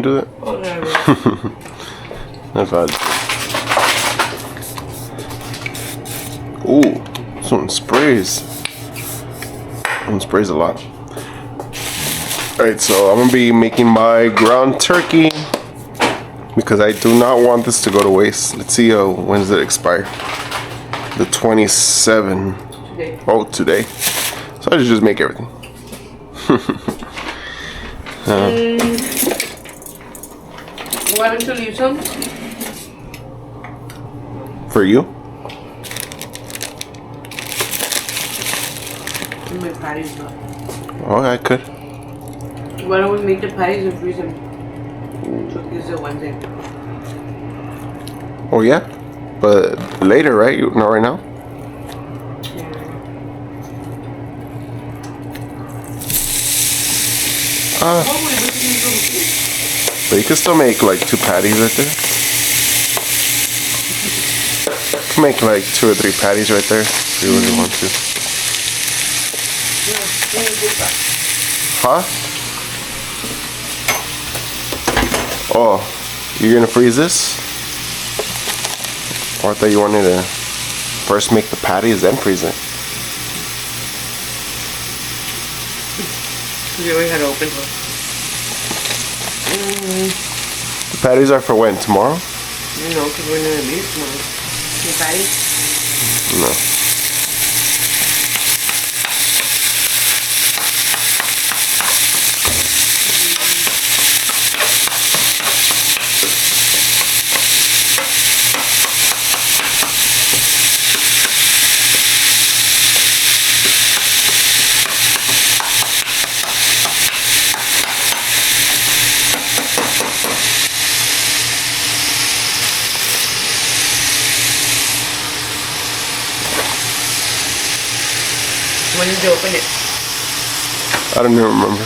Do it? That's odd. Ooh, this one sprays. One sprays a lot. Alright, so I'm gonna be making my ground turkey because I do not want this to go to waste. Let's see, when does it expire? The 27. Today. Oh, today. So I just make everything. Why don't you leave some? For you? My patties not. Oh, I could. Why don't we make the patties and freeze them? So it's a Wednesday. Oh yeah? But later, right? Not right now? But you can still make like 2 patties right there. You can make like 2 or 3 patties right there if you really want to. Huh? Oh, you're gonna freeze this? Or I thought you wanted to first make the patties then freeze it. You already had to open one. The patties are for when? Tomorrow? No, because we're gonna meet tomorrow. The patties? No. When did you open it? I don't even remember.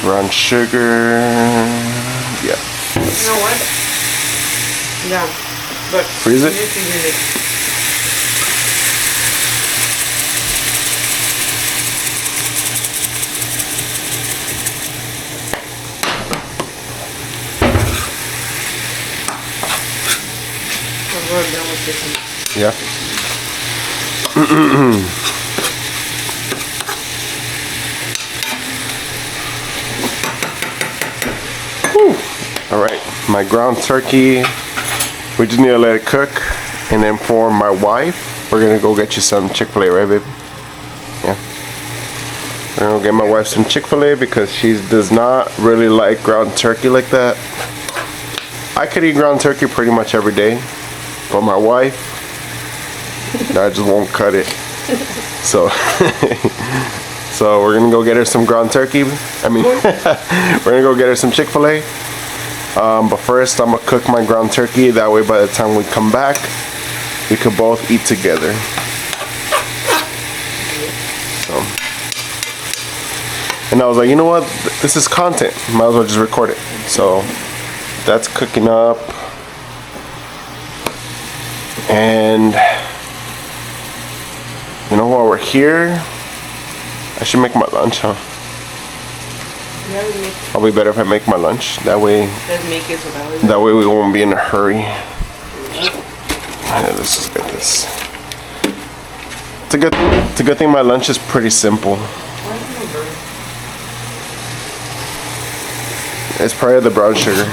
Brown sugar. Yeah. You know what? Yeah. But freeze it? I'm done with this one. Yeah. All right, my ground turkey. We just need to let it cook, and then for my wife, we're gonna go get you some Chick-fil-A, right, babe? Yeah. We're gonna get my wife some Chick-fil-A because she does not really like ground turkey like that. I could eat ground turkey pretty much every day, but my wife, I just won't cut it. So, so we're gonna go get her some ground turkey. I mean, we're gonna go get her some Chick-fil-A. But first, I'm gonna cook my ground turkey. That way, by the time we come back, we could both eat together. So, and I was like, you know what? This is content. Might as well just record it. So, that's cooking up. And you know, while we're here, I should make my lunch, huh? Yeah, we make. Probably better if I make my lunch. That way. Let's make it so that way we won't be in a hurry. Yeah, let's just get this. It's a good thing my lunch is pretty simple. It's probably the brown sugar.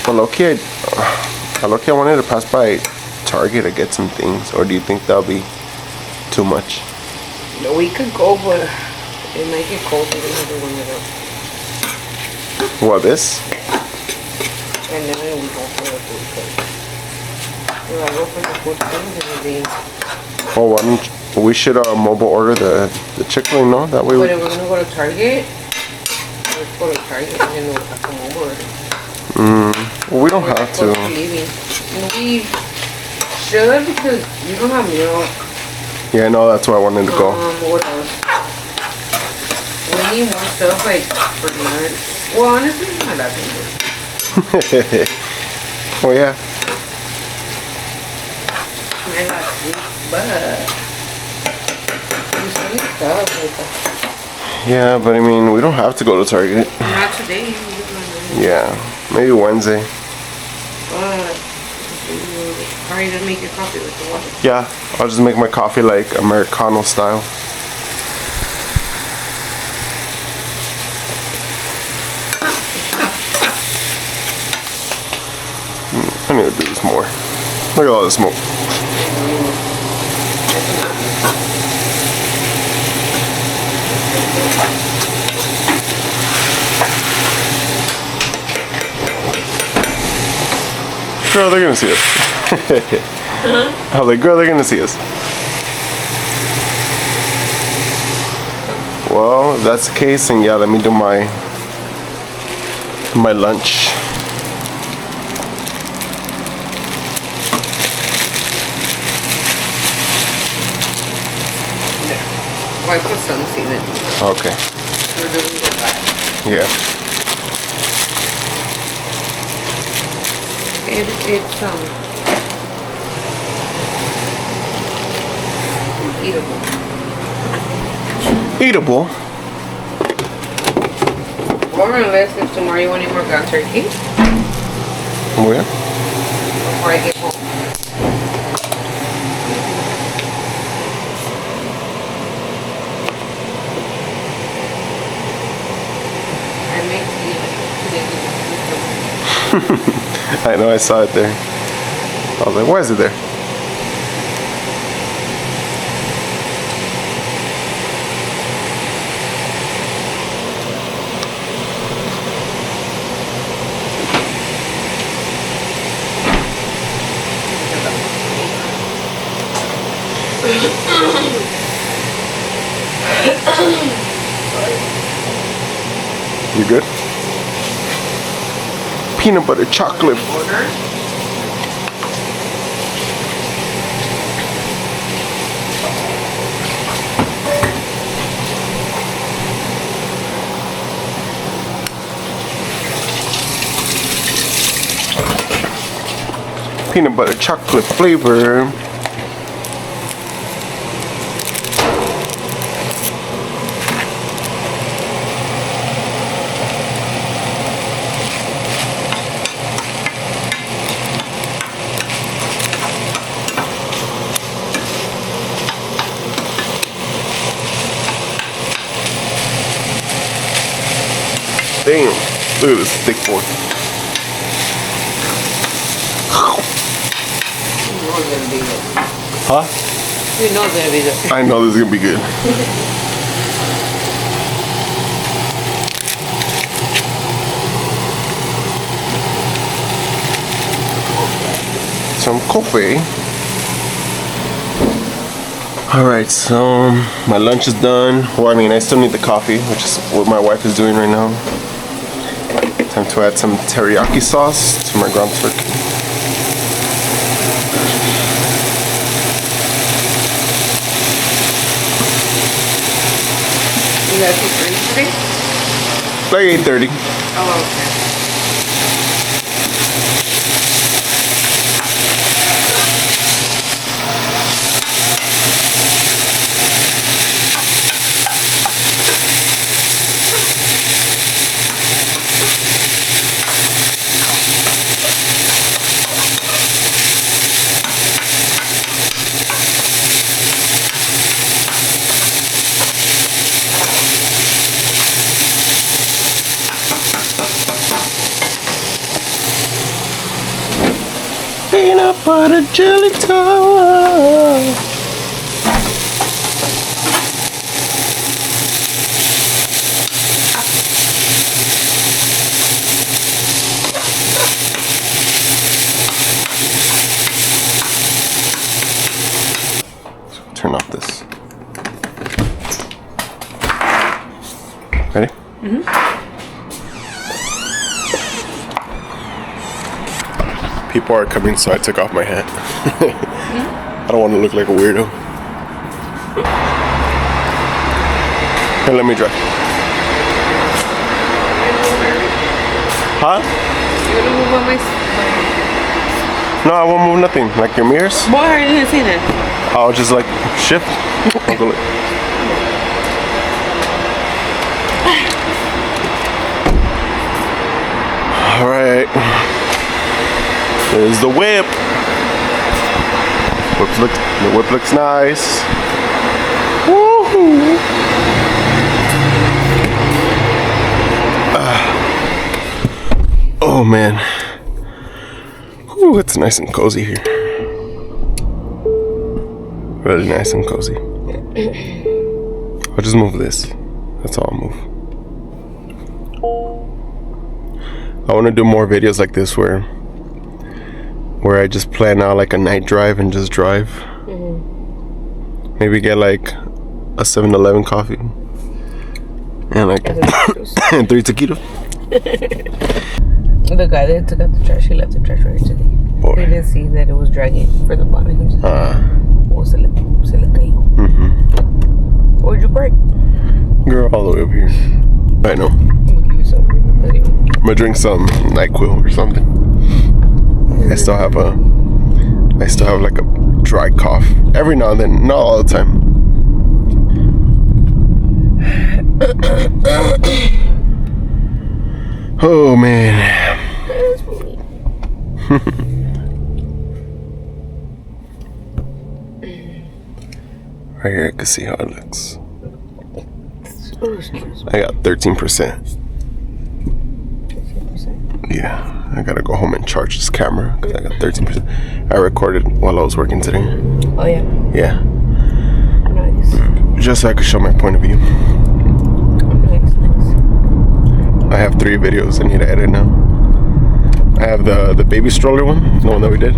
Well, low-key, I wanted to pass by Target to get some things. Or do you think that'll be too much? No, we could go, but it might get cold. We don't have to warm it up. What, this? And then we go for the food thing. Well, I go for the food thing and then Oh, why don't we should mobile order the Chick-fil-A, no? That way. But if we're gonna go to Target, let's go to Target and then we'll have to mobile order. Well, we don't have to. We should because you don't have milk. Yeah, I know. That's why I wanted to go. What else? We need more stuff like for dinner. Well, honestly, it's not that big. Oh yeah. my last week, but you still need stuff like that. Yeah, but I mean, we don't have to go to Target. Not today. Yeah, maybe Wednesday. But how are you gonna make your coffee with the water? Yeah, I'll just make my coffee like Americano style. I need to do this more. Look at all the smoke. Girl, they're gonna see us. I was like, girl, they're gonna see us. Well, if that's the case, then yeah, let me do my lunch. Why put some seasoning? Okay. We're doing that. Yeah. It's eatable. Eatable. Or unless if tomorrow you want any more ground turkey Where? before I get home. I make today. I know, I saw it there. I was like, why is it there? You good? Peanut butter chocolate. Order. Peanut butter chocolate flavor. Damn, look at this thick boy. You know it's gonna be good. Huh? You know it's gonna be good. I know this is gonna be good. Some coffee. Alright, so my lunch is done. Well, I mean, I still need the coffee, which is what my wife is doing right now. Time to add some teriyaki sauce to my ground turkey. You guys eat early today? Like 8:30. Oh, okay. Peanut butter jelly time. Turn off this. Ready? People are coming, so I took off my hat. I don't want to look like a weirdo. Here, let me drive. Huh? You're gonna move on my No, I won't move nothing. Like your mirrors. Why are you gonna see that? I'll just like shift. I'll go like. All right. There's the whip. The whip looks nice. Woohoo! Oh man. Ooh, it's nice and cozy here. Really nice and cozy. I'll just move this. That's all I'll move. I want to do more videos like this where I just plan out like a night drive and just drive. Maybe get like a 7-Eleven coffee and like and 3 taquitos. The guy that took out the trash, he left the trash right here today. Boy. He didn't see that it was dragging for the bottom. He just, se le cayó. Where'd you park? Girl, all the way up here. I know. I'm gonna give you some. I'm gonna drink some NyQuil or something. I still have like a dry cough every now and then, not all the time. Oh man. Right here I can see how it looks. Oh, excuse me. I got 13%. 13%? Yeah, I gotta go home and charge this camera because I got 13%. I recorded while I was working today. Oh yeah? Yeah. Nice. Just so I could show my point of view. Nice. I have 3 videos I need to edit now. I have the baby stroller one, the one that we did.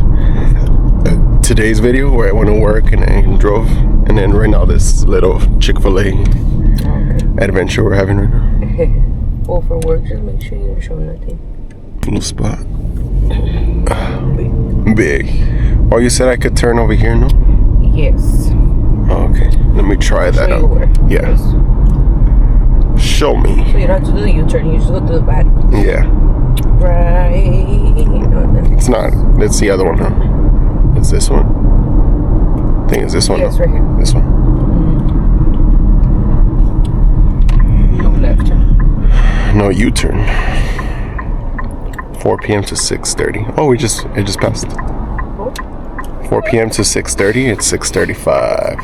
Today's video where I went to work and I drove. And then right now this little Chick-fil-A adventure we're having right now. Well, for work, just make sure you don't show nothing. Little spot. Big. Oh, you said I could turn over here, no? Yes. Oh, okay. Let me try that Show you out. where. Yeah. Yes. Show me. So you don't have to do the U-turn, you just go through the back. Yeah. Right. It's not. It's the other one, huh? It's this one. I think it's this one. Yes, though. right here. This one. No left turn. No U-turn. 4 p.m. to 6:30. Oh, it just passed. 4 p.m. to 6:30. It's 6:35.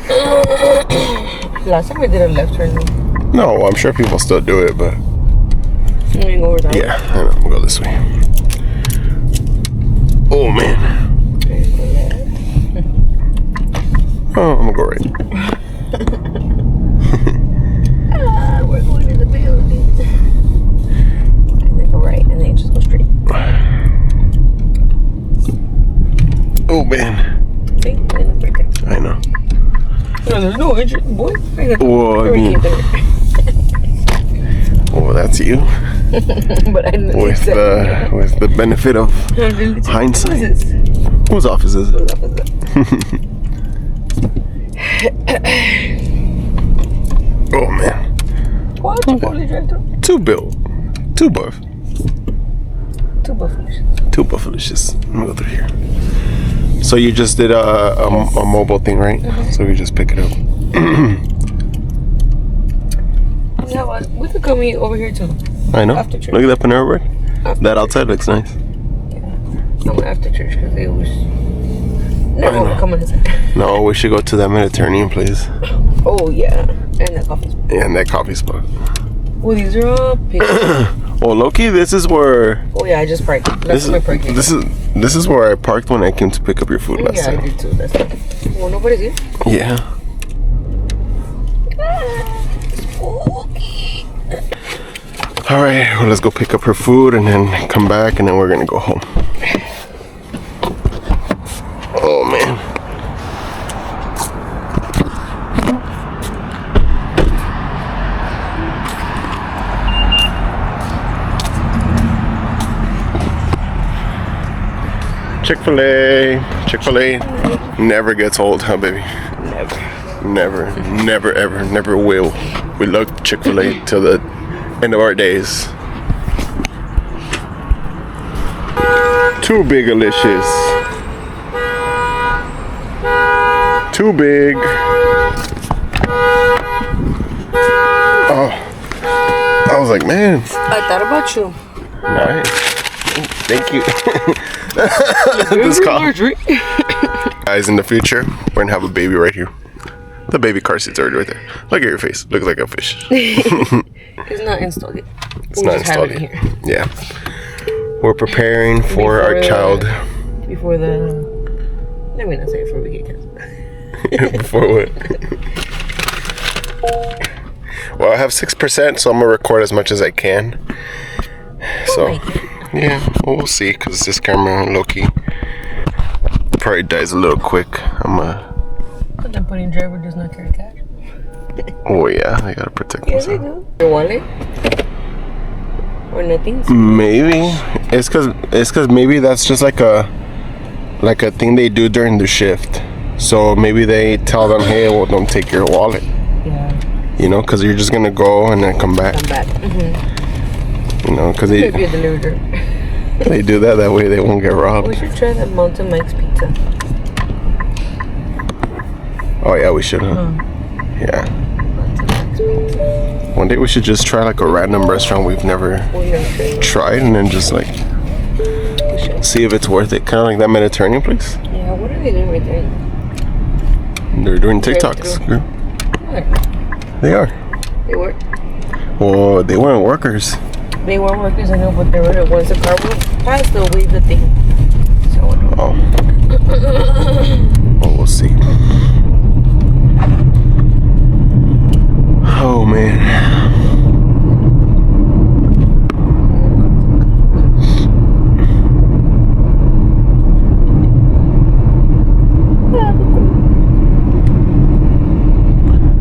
Last time I did a left turn. No, I'm sure people still do it, but I'm gonna go over that. yeah, I know. We'll go this way. Oh man. Oh, I'm gonna go right. We're going to the building. And then go right, and then just go straight. Oh man. See? And it's right there. I know. No, there's no entrance, boy. Well, I mean, oh, that's you. But I didn't With the benefit of hindsight. What is this? Whose office is it? Whose office is it? Oh man. Why would you probably drive through? 2 built. 2 buff. 2 buffaloes. 2 buffalicious. Let me go through here. So you just did a mobile thing, right? So we just pick it up. Yeah, well, we could come over here too. I know. After church. Look at that Panera bread. That outside looks nice. Yeah. I'm after church because they always never want to come inside. No, we should go to that Mediterranean place. Oh yeah, and that coffee spot. Yeah, and that coffee spot. Well, these are all pigs. Well, Loki, this is where. Oh yeah, I just parked. That's my parking. This is where I parked when I came to pick up your food last Yeah, time. I did too. That's fine. Well, nobody's here. Yeah. All right, well, let's go pick up her food and then come back, and then we're gonna go home. Oh man. Chick-fil-A never gets old, huh, baby? Never, ever, never will. We love Chick-fil-A till the end of our days. Too big-alicious. too big. Oh, I was like, man. I thought about you. Nice. Thank you. This car. Guys, in the future, we're gonna have a baby right here. The baby car seat's already right there. Look at your face. Looks like a fish. It's not installed yet. It's not installed yet. Yeah. We're preparing for our child. Before the... Let me not say it before we get canceled. Before what? Well, I have 6%, so I'm gonna record as much as I can. So, yeah, we'll see. Cause this camera, low key, probably dies a little quick. But then putting driver does not carry cash. Oh yeah, I gotta protect Yes, myself. I do. Your wallet? Or nothing? Maybe it's cause maybe that's just like a thing they do during the shift. So maybe they tell them, hey, well, don't take your wallet. Yeah. You know, cause you're just gonna go and then come back. Mm-hmm. You know, cause they Could be a delivery. they do that way they won't get robbed. We should try that Mountain Mike's pizza. Oh yeah, we should. Huh? Yeah. Mountain Mike's pizza. One day we should just try like a random restaurant we've never tried, and then just like see if it's worth it. Kind of like that Mediterranean place. Yeah, what are they doing right there? They're doing TikToks. Girl. What? They are. They work? Well, they weren't workers. They were workers, I know, but they were the ones the car went past, they'll wave the thing. So, Oh. Well, we'll see. Oh man.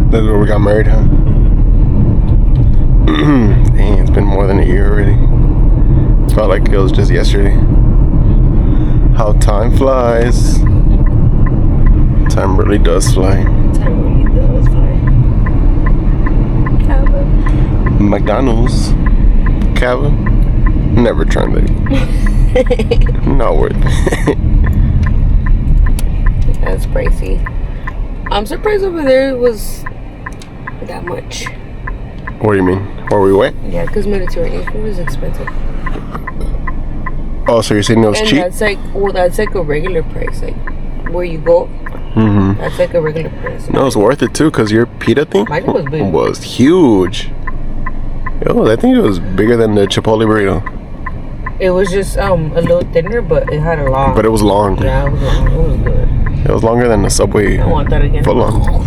That's where we got married, huh? Dang, it's been more than a year already. Felt like it was just yesterday. How time flies. Time really does fly. Time really does fly. Cabin. McDonald's. Cabin. Never tried that. Not worth it. That's pricey. I'm surprised over there it was that much. What do you mean? Where we went? Yeah, because Mediterranean food is expensive. Oh, so you're saying it was And cheap? that's like, well, that's like a regular price. Like, where you go, that's like a regular price. No, it's worth it too, because your pita thing Mine was big. was huge. Yo, I think it was bigger than the Chipotle burrito. It was just a little thinner, but it had a long. But it was long. Yeah, it was long. It was good. It was longer than the Subway I want that again. foot long.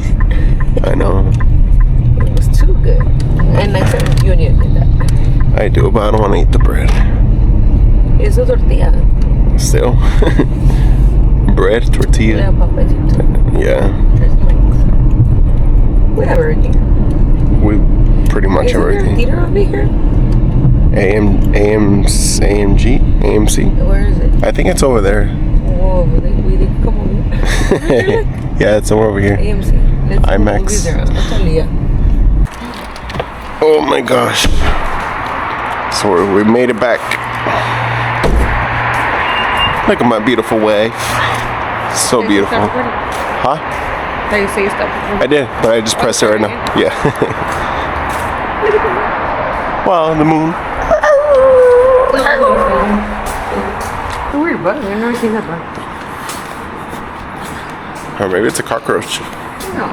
I know. It was too good. And next time you need to get that. I do, but I don't want to eat the bread. It's a tortilla. Still. Bread, Yeah, tortilla. papacito. Yeah. We have everything. We pretty much Is there a everything. theater over here? AMG? AMC? Where is it? I think it's over there. Whoa, we didn't come over here. Yeah, it's somewhere over here. AMC. Let's go IMAX. movies there. I'll tell you. Oh my gosh. So we made it back. Look at my beautiful wife. So beautiful. Huh? Did you say stop? I did, but I just pressed it right now. Yeah. Well, the moon. It's a weird bug. I've never seen that bug. Or maybe it's a cockroach. No.